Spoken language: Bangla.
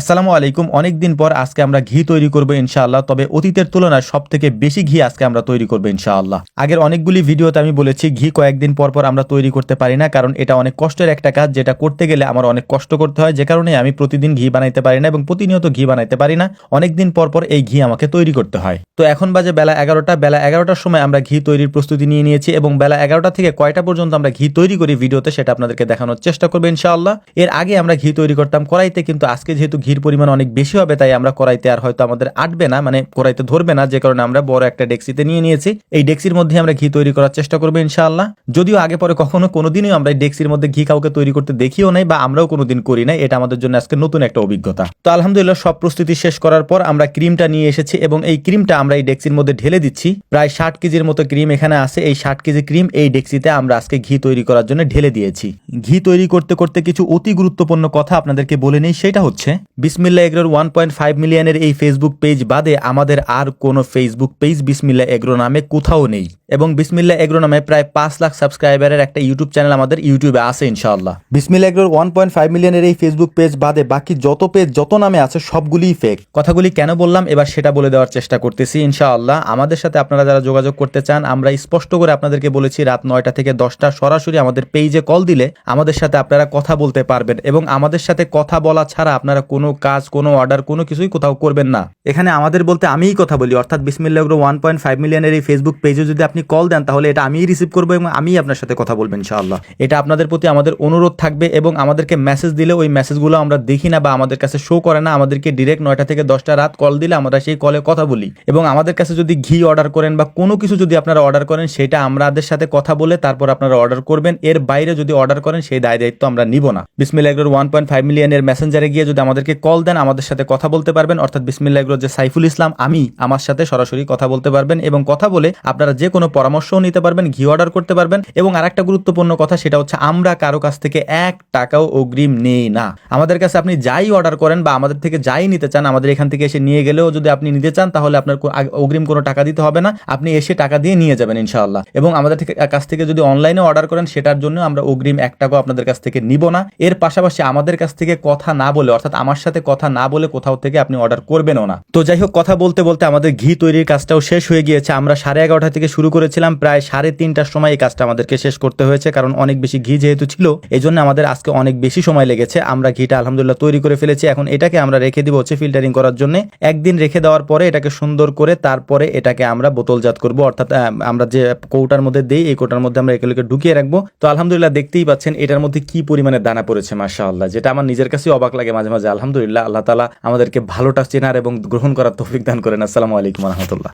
আসসালামু আলাইকুম। অনেকদিন পর আজকে আমরা ঘি তৈরি করব ইনশাআল্লাহ। তবে অতীতের তুলনায় সবথেকে বেশি ঘি আজকে আমরা তৈরি করব ইনশাআল্লাহ। আগের অনেকগুলি ভিডিওতে আমি বলেছি ঘি কয়েকদিন পর পর আমরা তৈরি করতে পারি না, কারণ এটা অনেক কষ্টের একটা কাজ, যেটা করতে গেলে আমার অনেক কষ্ট করতে হয়, যে কারণে আমি প্রতিদিন ঘি বানাইতে পারি না এবং প্রতিনিয়ত ঘি বানাইতে পারি না। অনেকদিন পর পর এই ঘি আমাকে তৈরি করতে হয়। তো এখন বাজে বেলা 11টা। বেলা 11টার সময় আমরা ঘি তৈরির প্রস্তুতি নিয়ে নিয়েছি এবং বেলা 11টা থেকে কয়টা পর্যন্ত আমরা ঘি তৈরি করি ভিডিওতে সেটা আপনাদেরকে দেখানোর চেষ্টা করবো ইনশাআল্লাহ। এর আগে আমরা ঘি তৈরি করতাম কড়াইতে, কিন্তু আজকে যেহেতু ঘির পরিমাণ অনেক বেশি হবে তাই আমরা কড়াইতে আর হয়তো আমাদের আটবে না, মানে কড়াইতে ধরবে না, যে কারণে আমরা বড় একটা ডেক্সিতে নিয়ে নিয়েছি। এই ডেক্সির মধ্যে আমরা ঘি তৈরি করার চেষ্টা করবো ইনশাআল্লাহ। যদিও আগে পরে কখনো কোনোদিনই আমরা এই ডেক্সির মধ্যে ঘি কাউকে তৈরি করতে দেখিও নাই বা আমরাও কোনোদিন করি নাই। এটা আমাদের জন্য আজকে নতুন একটা অভিজ্ঞতা। তো আলহামদুলিল্লাহ সব প্রস্তুতি শেষ করার পর আমরা ক্রিমটা নিয়ে এসেছি এবং এই ক্রিমটা আমরা এই ডেক্সির মধ্যে ঢেলে দিচ্ছি। প্রায় 60 কেজির মতো ক্রিম এখানে আছে। এই 60 কেজি ক্রিম এই ডেক্সিতে আমরা আজকে ঘি তৈরি করার জন্য ঢেলে দিয়েছি। ঘি তৈরি করতে করতে কিছু অতি গুরুত্বপূর্ণ কথা আপনাদেরকে বলে নেই, সেটা হচ্ছে বিসমিল্লাহ এগ্রোর 1.5 মিলিয়নের এই ফেসবুক পেজ বাদে আমাদের আর কোনো ফেসবুক পেজ বিসমিল্লাহ এগ্রো নামে কোথাও নেই এবং বিসমিল্লাহ এগ্রো নামে প্রায় 5 লাখ সাবস্ক্রাইবারের একটা ইউটিউব চ্যানেল আমাদের ইউটিউবে আছে ইনশাআল্লাহ। বিসমিল্লাহ এগ্রোর 1.5 মিলিয়নের এই ফেসবুক পেজ বাদে বাকি যত পেজ যত নামে আছে সবগুলিই ফেক। কথাগুলি কেন বললাম এবার সেটা বলে দেওয়ার চেষ্টা করতেছি ইনশাআল্লাহ। আমাদের সাথে আপনারা যারা যোগাযোগ করতে চান, আমরা স্পষ্ট করে আপনাদেরকে বলেছি রাত 9টা থেকে 10টা সরাসরি আমাদের পেজে কল দিলে আমাদের সাথে আপনারা কথা বলতে পারবেন এবং আমাদের সাথে কথা বলা ছাড়া আপনারা কোনো কাজ, কোনো অর্ডার, কোনো কিছুই কোথাও করবেন না। এখানে আমাদের বলতে আমিই কথা বলি, অর্থাৎ বিসমিল্লাহ এগ্রো 1.5 মিলিয়নের এই ফেসবুক পেজে যদি আপনি কল দেন তাহলে এটা আমিই রিসিভ করবো এবং আমিই আপনার সাথে কথা বলবো ইনশাআল্লাহ। এটা আপনাদের প্রতি আমাদের অনুরোধ থাকবে এবং আমাদেরকে মেসেজ দিলে ওই মেসেজগুলো আমরা দেখি না বা আমাদের কাছে শো করে না। আমাদেরকে ডিরেক্ট 9টা থেকে 10টা রাত কল দিলে আমরা সেই কলে কথা বলি এবং আমাদের কাছে যদি ঘি অর্ডার করেন বা কোনো কিছু যদি আপনারা অর্ডার করেন সেটা আমাদের সাথে কথা বলে তারপর আপনারা অর্ডার করবেন। এর বাইরে যদি অর্ডার করেন সেই দায় দায়িত্ব আমরা নিব না। বিসমিল্লাহ এগ্রোর 1.5 মিলিয়নের মেসেঞ্জারে গিয়ে যদি আমাদেরকে কল দেন আমাদের সাথে কথা বলতে পারবেন, অর্থাৎ বিসমিল্লাহ এগ্রোর যে সাইফুল ইসলাম আমি, আমার সাথে সরাসরি কথা বলতে পারবেন এবং কথা বলে আপনারা যে কোনো পরামর্শও নিতে পারবেন, ঘি অর্ডার করতে পারবেন। এবং আরেকটা গুরুত্বপূর্ণ কথা সেটা হচ্ছে আমরা কারো কাছ থেকে 1 টাকাও অগ্রিম নেই না। আমাদের কাছে আপনি যাই অর্ডার করেন বা আমাদের থেকে যাই নিতে চান, আমাদের এখান থেকে এসে নিয়ে গেলেও যদি আপনি নিতে চান তাহলে আপনার অগ্রিম কোনো টাকা দিতে হবে না, আপনি এসে টাকা দিয়ে নিয়ে যাবেন ইনশাআল্লাহ। এবং আমাদের কাছ থেকে যদি অনলাইনে অর্ডার করেন সেটার জন্য আমরা অগ্রিম 1 টাকাও আপনাদের কাছ থেকে নিব না। এর পাশাপাশি আমাদের কাছ থেকে কথা না বলে, অর্থাৎ আমার সাথে কথা না বলে কোথাও থেকে আপনি অর্ডার করবেনও না। তো যাই হোক, কথা বলতে বলতে আমাদের ঘি তৈরির কাজটাও শেষ হয়ে গিয়েছে। আমরা 11:30 থেকে শুরু করেছিলাম, প্রায় 3:30টার সময় এই কাজটা আমাদেরকে শেষ করতে হয়েছে, কারণ অনেক বেশি ঘি যেহেতু ছিল এই জন্য আমাদের আজকে অনেক বেশি সময় লেগেছে। আমরা ঘিটা আলহামদুলিল্লাহ তৈরি করে ফেলেছি। এখন এটাকে আমরা রেখে দিব হচ্ছে ফিল্টারিং করার জন্য। একদিন রেখে দেওয়ার পরে এটাকে সুন্দর করে তারপরে এটাকে আমরা বোতলজাত করব, অর্থাৎ আমরা যে কৌটার মধ্যে দেই এই কৌটার মধ্যে আমরা এগুলোকে ঢুকিয়ে রাখবো। তো আলহামদুলিল্লাহ দেখতেই পাচ্ছেন এটার মধ্যে কি পরিমাণে দানা পড়েছে মাশাআল্লাহ, যেটা আমার নিজের কাছে অবাক লাগে মাঝে মাঝে। আলহামদুলিল্লাহ, আল্লাহ তাআলা আমাদেরকে ভালোটা চেনার এবং গ্রহণ করার তৌফিক দান করেন। আসসালামু আলাইকুম ওয়া রাহমাতুল্লাহ।